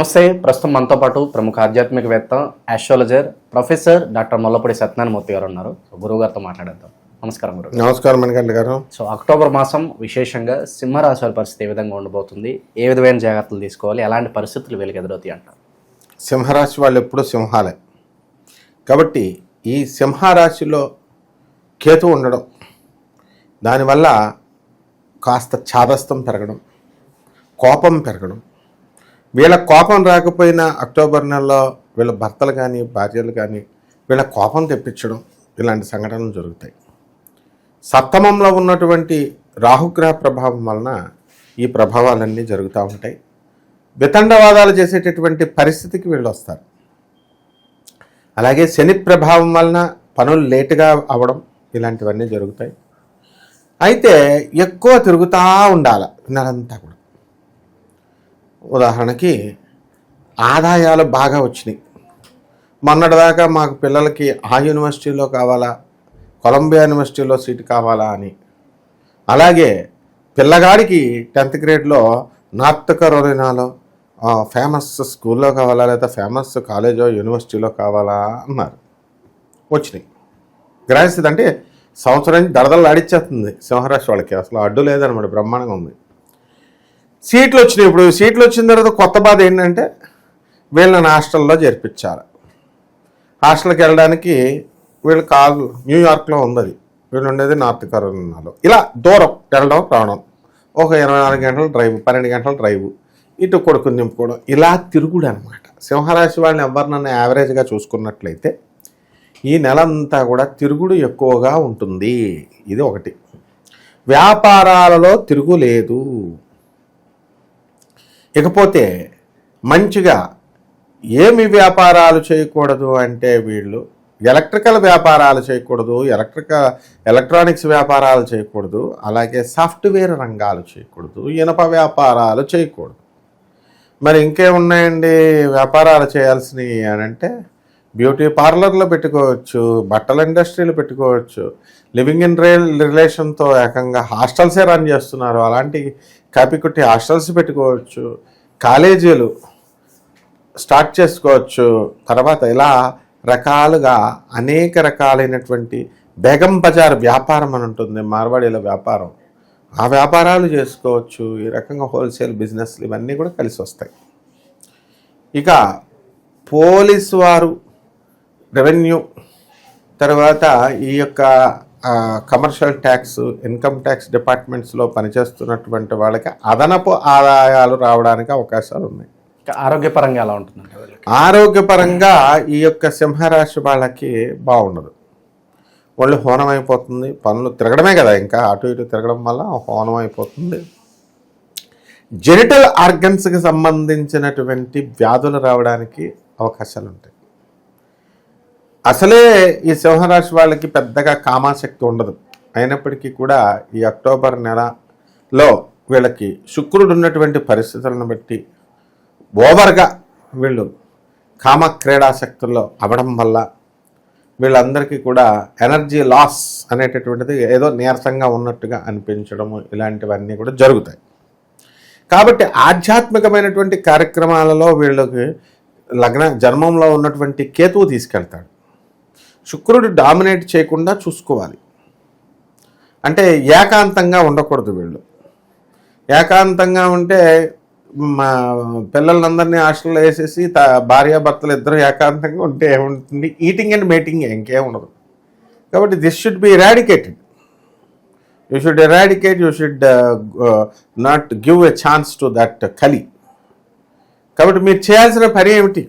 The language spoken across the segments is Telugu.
నమస్తే. ప్రస్తుతం మనతో పాటు ప్రముఖ ఆధ్యాత్మికవేత్త, astrologer professor doctor Mullapudi Satyanarayana Murthy గారు ఉన్నారు. గురువు గారితో మాట్లాడేద్దాం. నమస్కారం గురువు. నమస్కారం మణికంఠ గారు. సో అక్టోబర్ మాసం విశేషంగా సింహరాశి వారి పరిస్థితి ఏ విధంగా ఉండబోతుంది, ఏ విధమైన జాగ్రత్తలు తీసుకోవాలి, ఎలాంటి పరిస్థితులు వీళ్ళకి ఎదురవుతాయి అంటారు? సింహరాశి వాళ్ళు ఎప్పుడూ సింహాలే కాబట్టి ఈ సింహరాశిలో కేతు ఉండడం, దానివల్ల కాస్త చాదస్తం పెరగడం, కోపం పెరగడం. వీళ్ళ కోపం రాకపోయినా అక్టోబర్ నెలలో వీళ్ళ భర్తలు కానీ భార్యలు కానీ వీళ్ళ కోపం తెప్పించడం, ఇలాంటి సంఘటనలు జరుగుతాయి. సప్తమంలో ఉన్నటువంటి రాహుగ్రహ ప్రభావం వలన ఈ ప్రభావాలన్నీ జరుగుతూ ఉంటాయి. వితండవాదాలు చేసేటటువంటి పరిస్థితికి వీళ్ళు వస్తారు. అలాగే శని ప్రభావం వలన పనులు లేటుగా అవ్వడం, ఇలాంటివన్నీ జరుగుతాయి. అయితే ఎక్కువ తిరుగుతూ ఉండాలి నెలంతా కూడా. ఉదాహరణకి ఆదాయాలు బాగా వచ్చినాయి. మొన్నటిదాకా మాకు పిల్లలకి ఆ యూనివర్సిటీలో కావాలా, కొలంబియా యూనివర్సిటీలో సీటు కావాలా అని, అలాగే పిల్లగాడికి 10th గ్రేడ్లో నార్త్ కరోలినాలో ఫేమస్ స్కూల్లో కావాలా, లేదా ఫేమస్ కాలేజో యూనివర్సిటీలో కావాలా అన్నారు. వచ్చినాయి. గ్రహిస్తుంది అంటే సంవత్సరం దడదలు ఆడిచ్చేస్తుంది సింహరాశి వాళ్ళకి. అసలు అడ్డు లేదనమాట, బ్రహ్మాండంగా ఉంది. సీట్లు వచ్చినాయి. ఇప్పుడు సీట్లు వచ్చిన తర్వాత కొత్త బాధ ఏంటంటే వీళ్ళని హాస్టల్లో చేర్పించాలి. హాస్టల్కి వెళ్ళడానికి వీళ్ళు కాదు, న్యూయార్క్లో ఉంది, వీళ్ళు ఉండేది నార్త్ కరోలినాలో. ఇలా దూరం వెళ్ళడం రావడం, ఒక 24 గంటల డ్రైవ్, 12 గంటల డ్రైవ్, ఇటు కొడుకుని నింపుకోవడం, ఇలా తిరుగుడు అనమాట. సింహరాశి వాళ్ళని ఎవరినన్నా యావరేజ్గా చూసుకున్నట్లయితే ఈ నెల అంతా కూడా తిరుగుడు ఎక్కువగా ఉంటుంది. ఇది ఒకటి. వ్యాపారాలలో తిరుగులేదు. ఇకపోతే మంచిగా ఏమి వ్యాపారాలు చేయకూడదు అంటే వీళ్ళు ఎలక్ట్రికల్ వ్యాపారాలు చేయకూడదు, ఎలక్ట్రానిక్స్ వ్యాపారాలు చేయకూడదు, అలాగే సాఫ్ట్వేర్ రంగాలు చేయకూడదు, ఇనప వ్యాపారాలు చేయకూడదు. మరి ఇంకేమున్నాయండి వ్యాపారాలు చేయాల్సినవి అని అంటే బ్యూటీ పార్లర్లో పెట్టుకోవచ్చు, బట్టల ఇండస్ట్రీలు పెట్టుకోవచ్చు, లివింగ్ ఇన్ రిలేషన్తో ఏకంగా హాస్టల్సే రన్ చేస్తున్నారు, అలాంటి కాపీకుట్టి హాస్టల్స్ పెట్టుకోవచ్చు, కాలేజీలు స్టార్ట్ చేసుకోవచ్చు. తర్వాత ఇలా రకాలుగా అనేక రకాలైనటువంటి బేగం బజార్ వ్యాపారం అని ఉంటుంది, మార్వాడీల వ్యాపారం, ఆ వ్యాపారాలు చేసుకోవచ్చు. ఈ రకంగా హోల్సేల్ బిజినెస్లు ఇవన్నీ కూడా కలిసి వస్తాయి. ఇక పోలీసు వారు, రెవెన్యూ, తర్వాత ఈ యొక్క కమర్షియల్ ట్యాక్స్, ఇన్కమ్ ట్యాక్స్ డిపార్ట్మెంట్స్లో పనిచేస్తున్నటువంటి వాళ్ళకి అదనపు ఆదాయాలు రావడానికి అవకాశాలు ఉన్నాయి. ఆరోగ్యపరంగా ఎలా ఉంటుందంటే ఆరోగ్యపరంగా ఈ యొక్క సింహరాశి వాళ్ళకి బాగుండదు. వాళ్ళు హోనం అయిపోతుంది, పనులు తిరగడమే కదా, ఇంకా అటు ఇటు తిరగడం వల్ల హోనం అయిపోతుంది. జెనిటల్ ఆర్గన్స్కి సంబంధించినటువంటి వ్యాధులు రావడానికి అవకాశాలు ఉంటాయి. అసలే ఈ సింహరాశి వాళ్ళకి పెద్దగా కామాశక్తి ఉండదు. అయినప్పటికీ కూడా ఈ అక్టోబర్ నెలలో వీళ్ళకి శుక్రుడు ఉన్నటువంటి పరిస్థితులను బట్టి ఓవర్గా వీళ్ళు కామ క్రీడాశక్తుల్లో అవ్వడం వల్ల వీళ్ళందరికీ కూడా ఎనర్జీ లాస్ అనేటటువంటిది ఏదో నీరసంగా ఉన్నట్టుగా అనిపించడము, ఇలాంటివన్నీ కూడా జరుగుతాయి. కాబట్టి ఆధ్యాత్మికమైనటువంటి కార్యక్రమాలలో వీళ్ళకి జన్మంలో ఉన్నటువంటి కేతువు తీసుకెళ్తాడు. శుక్రుడు డామినేట్ చేయకుండా చూసుకోవాలి. అంటే ఏకాంతంగా ఉండకూడదు. వీళ్ళు ఏకాంతంగా ఉంటే మా పిల్లలందరినీ హాస్టల్లో వేసేసి భార్యాభర్తలు ఇద్దరు ఏకాంతంగా ఉంటే ఏముంటుంది, ఈటింగ్ అండ్ మేటింగ్, ఇంకేం ఉండదు. కాబట్టి this should be eradicated. You should eradicate, you should not give a chance to that కలి. కాబట్టి మీరు చేయాల్సిన పని ఏమిటి?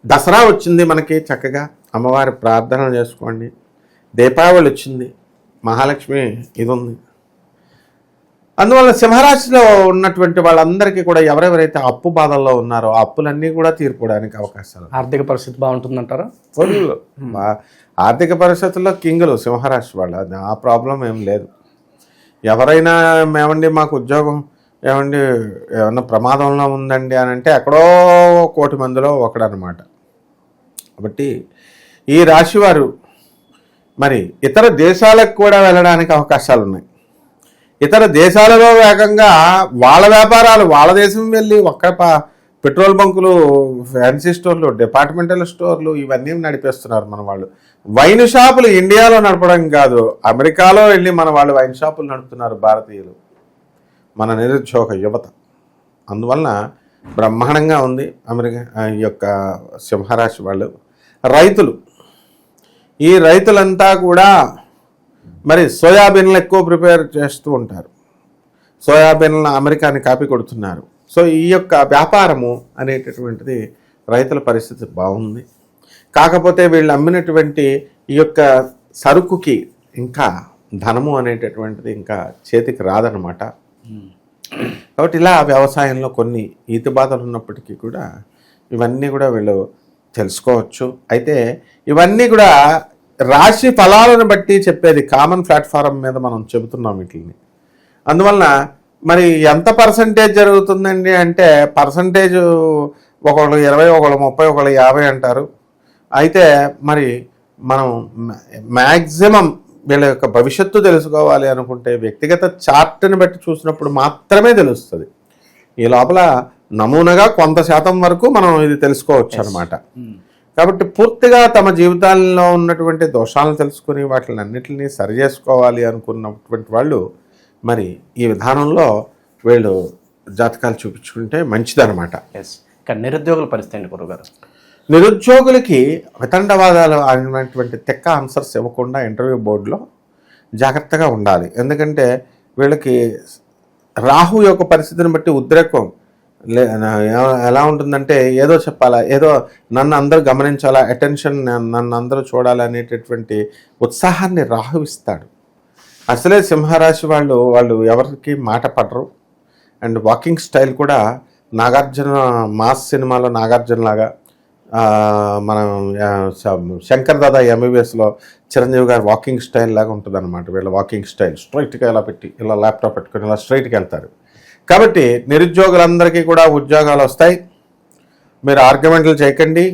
దసరా వచ్చింది మనకి, చక్కగా అమ్మవారి ప్రార్థనలు చేసుకోండి. దీపావళి వచ్చింది, మహాలక్ష్మి ఇది ఉంది. అందువల్ల సింహరాశిలో ఉన్నటువంటి వాళ్ళందరికీ కూడా ఎవరెవరైతే అప్పు బాధల్లో ఉన్నారో ఆ అప్పులన్నీ కూడా తీర్పుడానికి అవకాశాలు. ఆర్థిక పరిస్థితి బాగుంటుందంటారా? ఆర్థిక పరిస్థితుల్లో కింగులు సింహరాశి వాళ్ళు, ఆ ప్రాబ్లం ఏం లేదు. ఎవరైనా ఏమండి మాకు ఉద్యోగం ఏమండి ఏమన్నా ప్రమాదంలో ఉందండి అని అంటే ఎక్కడో 1 కోటి మందిలో ఒకడనమాట. కాబట్టి ఈ రాశివారు మరి ఇతర దేశాలకు కూడా వెళ్ళడానికి అవకాశాలు ఉన్నాయి. ఇతర దేశాలలో వేగంగా వాళ్ళ వ్యాపారాలు వాళ్ళ దేశం వెళ్ళి ఒక్క పెట్రోల్ బంకులు, ఫ్యాన్సీ స్టోర్లు, డిపార్ట్మెంటల్ స్టోర్లు ఇవన్నీ నడిపేస్తున్నారు మన వాళ్ళు. వైన్ షాపులు ఇండియాలో నడపడం కాదు, అమెరికాలో వెళ్ళి మన వాళ్ళు వైన్ షాపులు నడుపుతున్నారు భారతీయులు, మన నిరుద్యోగ యువత. అందువలన బ్రహ్మాండంగా ఉంది అమెరికా ఈ యొక్క సింహరాశి వాళ్ళు. రైతులు, ఈ రైతులంతా కూడా మరి సోయాబీన్లు ఎక్కువ ప్రిపేర్ చేస్తూ ఉంటారు, సోయాబీన్లను అమెరికాని కాపీ కొడుతున్నారు. సో ఈ యొక్క వ్యాపారము అనేటటువంటిది రైతుల పరిస్థితి బాగుంది. కాకపోతే వీళ్ళు అమ్మినటువంటి ఈ యొక్క సరుకుకి ఇంకా ధనము అనేటటువంటిది ఇంకా చేతికి రాదనమాట. కాబట్టి ఇలా వ్యవసాయంలో కొన్ని ఈతి బాధలు ఉన్నప్పటికీ కూడా ఇవన్నీ కూడా వీళ్ళు తెలుసుకోవచ్చు. అయితే ఇవన్నీ కూడా రాశి ఫలాలను బట్టి చెప్పేది, కామన్ ప్లాట్ఫారం మీద మనం చెబుతున్నాం వీటిని. అందువలన మరి ఎంత పర్సంటేజ్ జరుగుతుందండి అంటే పర్సంటేజ్ ఒకళ్ళు 20, ఒకళ్ళు 30, ఒకళ్ళు 50 అంటారు. అయితే మరి మనం మ్యాక్సిమం వీళ్ళ యొక్క భవిష్యత్తు తెలుసుకోవాలి అనుకుంటే వ్యక్తిగత చార్ట్ని బట్టి చూసినప్పుడు మాత్రమే తెలుస్తుంది. ఈ లోపల నమూనాగా కొంత శాతం వరకు మనం ఇది తెలుసుకోవచ్చు అనమాట. కాబట్టి పూర్తిగా తమ జీవితాల్లో ఉన్నటువంటి దోషాలను తెలుసుకుని వాటిని అన్నిటిని సరి చేసుకోవాలి అనుకున్నటువంటి వాళ్ళు మరి ఈ విధానంలో వీళ్ళు జాతకాలు చూపించుకుంటే మంచిదన్నమాట. ఇక నిరుద్యోగుల పరిస్థితి ఏంటి గురుగారు? నిరుద్యోగులకి వితండవాదాలు అనేటువంటి తెక్క ఆన్సర్స్ ఇవ్వకుండా ఇంటర్వ్యూ బోర్డులో జాగ్రత్తగా ఉండాలి. ఎందుకంటే వీళ్ళకి రాహు యొక్క పరిస్థితిని బట్టి ఉద్రేకం ఎలా ఉంటుందంటే ఏదో చెప్పాలా, ఏదో నన్ను అందరూ గమనించాలా, అటెన్షన్ నన్ను అందరూ చూడాలి అనేటటువంటి ఉత్సాహాన్ని రాహు ఇస్తాడు. అసలే సింహరాశి వాళ్ళు ఎవరికి మాట పడరు. అండ్ వాకింగ్ స్టైల్ కూడా నాగార్జున మాస్ సినిమాలో నాగార్జున లాగా, మనం శంకర్ దాదా ఎంబీబీఎస్లో చిరంజీవి గారు వాకింగ్ స్టైల్ లాగా ఉంటుంది అనమాట. వీళ్ళ వాకింగ్ స్టైల్ స్ట్రైట్గా ఇలా పెట్టి ఇలా ల్యాప్టాప్ పెట్టుకొని ఇలా స్ట్రైట్గా వెళ్తారు. కాబట్టి నిరుద్యోగులందరికీ కూడా ఉద్యోగాలు వస్తాయి. మీరు ఆర్గ్యుమెంట్లు చేయకండి,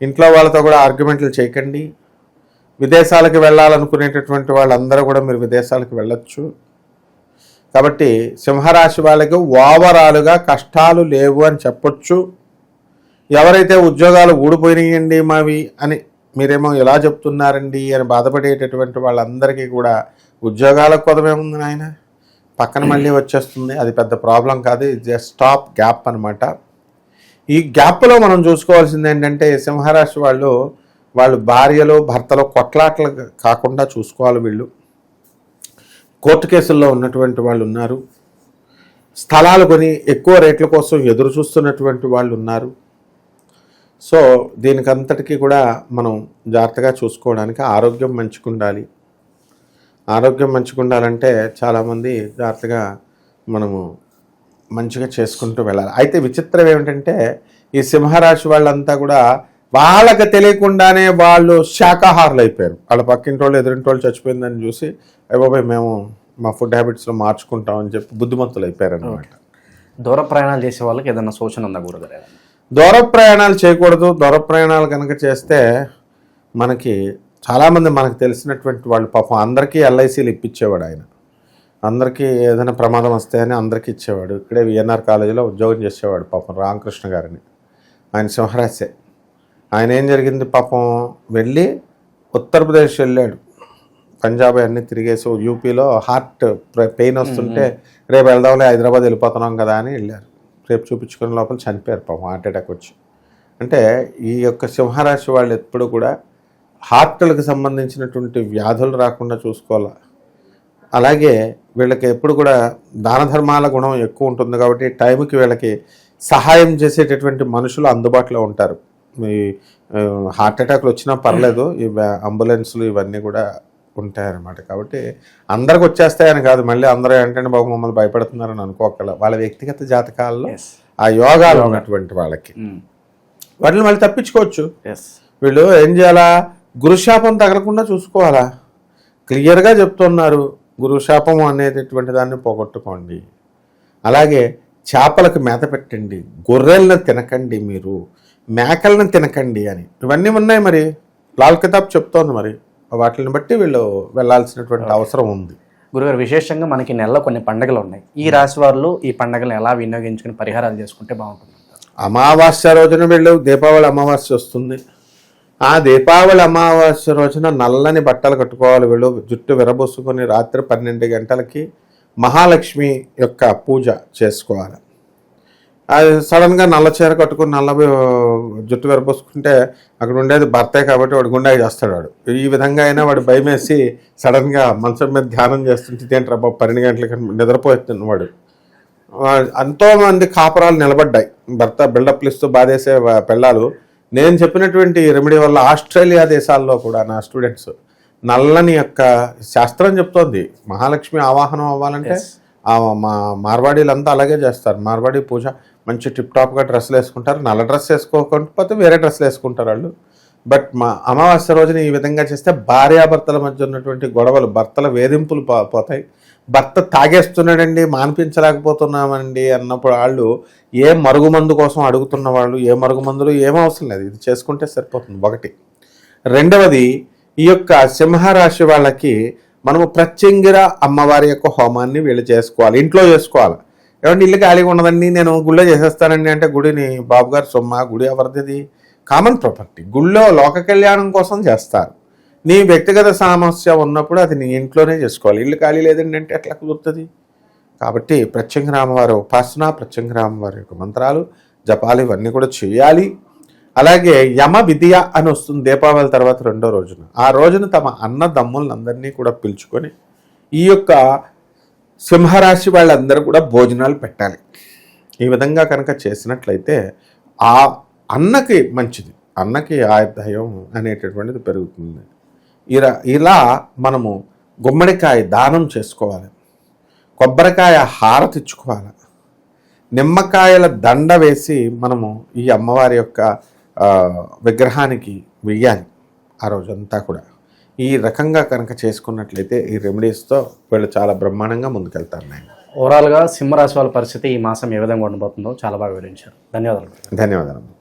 ఇంట్లో వాళ్ళతో కూడా ఆర్గ్యుమెంట్లు చేయకండి. విదేశాలకు వెళ్ళాలనుకునేటటువంటి వాళ్ళందరూ కూడా మీరు విదేశాలకు వెళ్ళొచ్చు. కాబట్టి సింహరాశి వాళ్ళకి ఓవరాలుగా కష్టాలు లేవు అని చెప్పొచ్చు. ఎవరైతే ఉద్యోగాలు ఊడిపోయినాయండి మావి అని మీరేమో ఇలా చెప్తున్నారండి అని బాధపడేటటువంటి వాళ్ళందరికీ కూడా ఉద్యోగాల కొదమేముంది నాయన, పక్కన మళ్ళీ వచ్చేస్తుంది. అది పెద్ద ప్రాబ్లం కాదు, జస్ట్ స్టాప్ గ్యాప్ అనమాట. ఈ గ్యాప్లో మనం చూసుకోవాల్సింది ఏంటంటే సింహరాశి వాళ్ళు భార్యలు భర్తలు కొట్లాటలు కాకుండా చూసుకోవాలి. వీళ్ళు కోర్టు కేసుల్లో ఉన్నటువంటి వాళ్ళు ఉన్నారు, స్థలాలు కొని ఎక్కువ రేట్ల కోసం ఎదురు చూస్తున్నటువంటి వాళ్ళు ఉన్నారు. సో దీనికంతటికీ కూడా మనం జాగ్రత్తగా చూసుకోవడానికి ఆరోగ్యం మంచిగా ఉండాలి. ఆరోగ్యం మంచిగా ఉండాలంటే చాలామంది జాగ్రత్తగా మనము మంచిగా చేసుకుంటూ వెళ్ళాలి. అయితే విచిత్రం ఏమిటంటే ఈ సింహరాశి వాళ్ళంతా కూడా వాళ్ళకి తెలియకుండానే వాళ్ళు శాకాహారులు అయిపోయారు. వాళ్ళ పక్కింటి వాళ్ళు ఎదురింటి వాళ్ళు చచ్చిపోయిందని చూసి అయిపోయి మేము మా ఫుడ్ హ్యాబిట్స్లో మార్చుకుంటామని చెప్పి బుద్ధిమంతులు అయిపోయారు అనమాట. దూర ప్రయాణాలు చేసే వాళ్ళకి ఏదైనా సూచన ఉందా గురుగారు? దూర ప్రయాణాలు చేయకూడదు. దూర ప్రయాణాలు కనుక చేస్తే మనకి చాలామంది మనకు తెలిసినటువంటి వాళ్ళు పాపం అందరికీ ఎల్ఐసీలు ఇప్పించేవాడు ఆయన. అందరికీ ఏదైనా ప్రమాదం వస్తే అని అందరికీ ఇచ్చేవాడు. ఇక్కడే విఎన్ఆర్ కాలేజీలో ఉద్యోగం చేసేవాడు పాపం రామకృష్ణ గారిని. ఆయన సింహరాశే. ఆయన ఏం జరిగింది పాపం, వెళ్ళి ఉత్తరప్రదేశ్ వెళ్ళాడు, పంజాబ్ అన్నీ తిరిగేసి యూపీలో హార్ట్ పెయిన్ వస్తుంటే రేపు వెళ్దాంలే హైదరాబాద్ వెళ్ళిపోతున్నాం కదా అని వెళ్ళారు. రేపు చూపించుకునే లోపల చనిపోయారు పాపం, హార్ట్ అటాక్ వచ్చి. అంటే ఈ యొక్క సింహరాశి వాళ్ళు ఎప్పుడు కూడా హార్ట్లకు సంబంధించినటువంటి వ్యాధులు రాకుండా చూసుకోవాలి. అలాగే వీళ్ళకి ఎప్పుడు కూడా దాన ధర్మాల గుణం ఎక్కువ ఉంటుంది. కాబట్టి టైంకి వీళ్ళకి సహాయం చేసేటటువంటి మనుషులు అందుబాటులో ఉంటారు. ఈ హార్ట్ అటాక్లు వచ్చినా పర్లేదు, ఈ అంబులెన్స్లు ఇవన్నీ కూడా ఉంటాయన్నమాట. కాబట్టి అందరికి వచ్చేస్తాయని కాదు, మళ్ళీ అందరూ ఏంటంటే బాబు మమ్మల్ని భయపడుతున్నారని అనుకోగల వాళ్ళ వ్యక్తిగత జాతకాల్లో ఆ యోగాలు ఉన్నటువంటి వాళ్ళకి వాటిని మళ్ళీ తప్పించుకోవచ్చు. వీళ్ళు ఏం చేయాలా, గురుశాపం తగలకుండా చూసుకోవాలా. క్లియర్గా చెప్తున్నారు, గురుశాపం అనేటటువంటి దాన్ని పోగొట్టుకోండి. అలాగే చేపలకు మేత పెట్టండి, గొర్రెలను తినకండి, మీరు మేకలను తినకండి అని ఇవన్నీ ఉన్నాయి. మరి లాల్ కితాబ్ చెప్తోంది. మరి వాటిని బట్టి వీళ్ళు వెళ్ళాల్సినటువంటి అవసరం ఉంది. గురుగారు, విశేషంగా మనకి నెలలో కొన్ని పండుగలు ఉన్నాయి. ఈ రాశి వాళ్ళు ఈ పండుగలను ఎలా వినియోగించుకుని పరిహారాలు చేసుకుంటే బాగుంటుంది? అమావాస్య రోజున వెళ్ళు, దీపావళి అమావాస్య వస్తుంది. ఆ దీపావళి అమావాస్య రోజున నల్లని బట్టలు కట్టుకోవాలి వీళ్ళు, జుట్టు విరబోసుకొని రాత్రి 12 గంటలకి మహాలక్ష్మి యొక్క పూజ చేసుకోవాలి. అది సడన్గా నల్ల చీర కట్టుకుని నల్ల జుట్టు విరబోసుకుంటే అక్కడ ఉండేది భర్తే కాబట్టి వాడు గుండా చేస్తాడు. వాడు ఈ విధంగా అయినా వాడు భయమేసి సడన్గా మంచం మీద ధ్యానం చేస్తుంటే ఇదేంటి రాబా 12 గంటలకి నిద్రపోతున్నాడు వాడు. ఎంతోమంది కాపురాలు నిలబడ్డాయి, భర్త బిల్డప్లు ఇస్తూ బాధేసే పెళ్ళాలు. నేను చెప్పినటువంటి రెమెడీ వల్ల ఆస్ట్రేలియా దేశాల్లో కూడా నా స్టూడెంట్స్ నల్లని యొక్క శాస్త్రం చెప్తోంది, మహాలక్ష్మి ఆవాహనం అవ్వాలంటే మా మార్వాడీలంతా అలాగే చేస్తారు. మార్వాడీ పూజ మంచి టిప్ టాప్గా డ్రెస్సులు వేసుకుంటారు, నల్ల డ్రెస్ వేసుకోకపోతే వేరే డ్రెస్సులు వేసుకుంటారు వాళ్ళు. బట్ మా అమావాస్య రోజున ఈ విధంగా చేస్తే భార్యాభర్తల మధ్య ఉన్నటువంటి గొడవలు, భర్తల వేధింపులు పోతాయి. భర్త తాగేస్తున్నాడండి మాన్పించలేకపోతున్నామండి అన్నప్పుడు వాళ్ళు ఏ మరుగుమందు కోసం అడుగుతున్న వాళ్ళు, ఏ మరుగుమందులు ఏం అవసరం లేదు, ఇది చేసుకుంటే సరిపోతుంది. ఒకటి. రెండవది, ఈ యొక్క సింహరాశి వాళ్ళకి మనము ప్రత్యంగిర అమ్మవారి యొక్క హోమాన్ని వీళ్ళు చేసుకోవాలి, ఇంట్లో చేసుకోవాలి. ఏమంటే ఇల్లు ఖాళీగా ఉండదండి నేను గుళ్ళో చేసేస్తానండి అంటే గుడిని బాబుగారు సొమ్మ, గుడి ఎవరిది? Common property. గుళ్ళో లోక కళ్యాణం కోసం చేస్తారు. నీ వ్యక్తిగత సమస్య ఉన్నప్పుడు అది నీ ఇంట్లోనే చేసుకోవాలి. ఇల్లు ఖాళీ లేదండి అంటే ఎట్లా కుదురుతుంది? కాబట్టి ప్రత్యంగిర అమ్మవారి ఉపాసన, ప్రత్యంగిర అమ్మవారి యొక్క మంత్రాలు, జపాలు ఇవన్నీ కూడా చేయాలి. అలాగే యమ విద్య అని వస్తుంది దీపావళి తర్వాత 2వ రోజున. ఆ రోజున తమ అన్నదమ్ములందరినీ కూడా పిలుచుకొని ఈ యొక్క సింహరాశి వాళ్ళందరూ కూడా భోజనాలు పెట్టాలి. ఈ విధంగా కనుక చేసినట్లయితే ఆ అన్నకి మంచిది, అన్నకి ఆయుర్దాయం అనేటటువంటిది పెరుగుతుంది. ఇలా మనము గుమ్మడికాయ దానం చేసుకోవాలి, కొబ్బరికాయ హారతి ఇచ్చుకోవాలి, నిమ్మకాయల దండ వేసి మనము ఈ అమ్మవారి యొక్క విగ్రహానికి వెయ్యాలి ఆ రోజంతా కూడా. ఈ రకంగా కనుక చేసుకున్నట్లయితే ఈ రెమెడీస్తో వీళ్ళు చాలా బ్రహ్మాండంగా ముందుకెళ్తారు. ఓవరాల్గా సింహరాశి వాళ్ళ పరిస్థితి ఈ మాసం ఏ విధంగా ఉండబోతుందో చాలా బాగా వివరించారు. ధన్యవాదాలు. ధన్యవాదాలు.